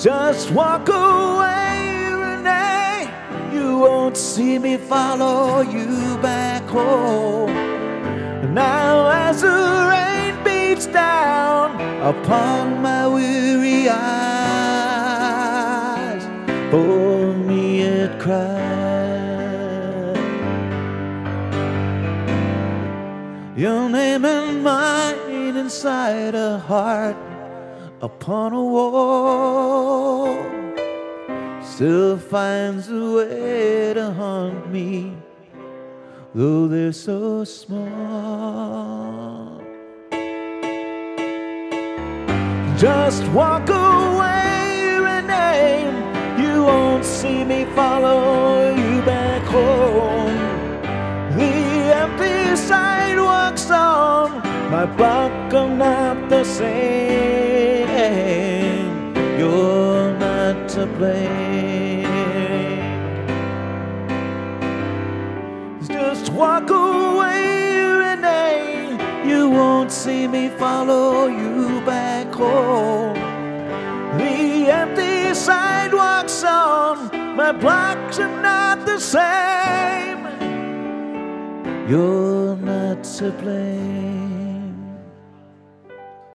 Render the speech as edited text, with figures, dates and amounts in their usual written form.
Just walk away, Renee. You won't see me follow you back home. Now as the rain beats down upon my weary eyes, for me it cries. Your name and mine inside a heart upon a wall still finds a way to haunt me, though they're so small. Just walk away, Renee. You won't see me follow you back home. The empty sidewalks on my block are not the same. You're not to blame. Just walk away, Renee. You won't see me follow you back home. The empty sidewalks on my blocks are not the same. You're not to blame.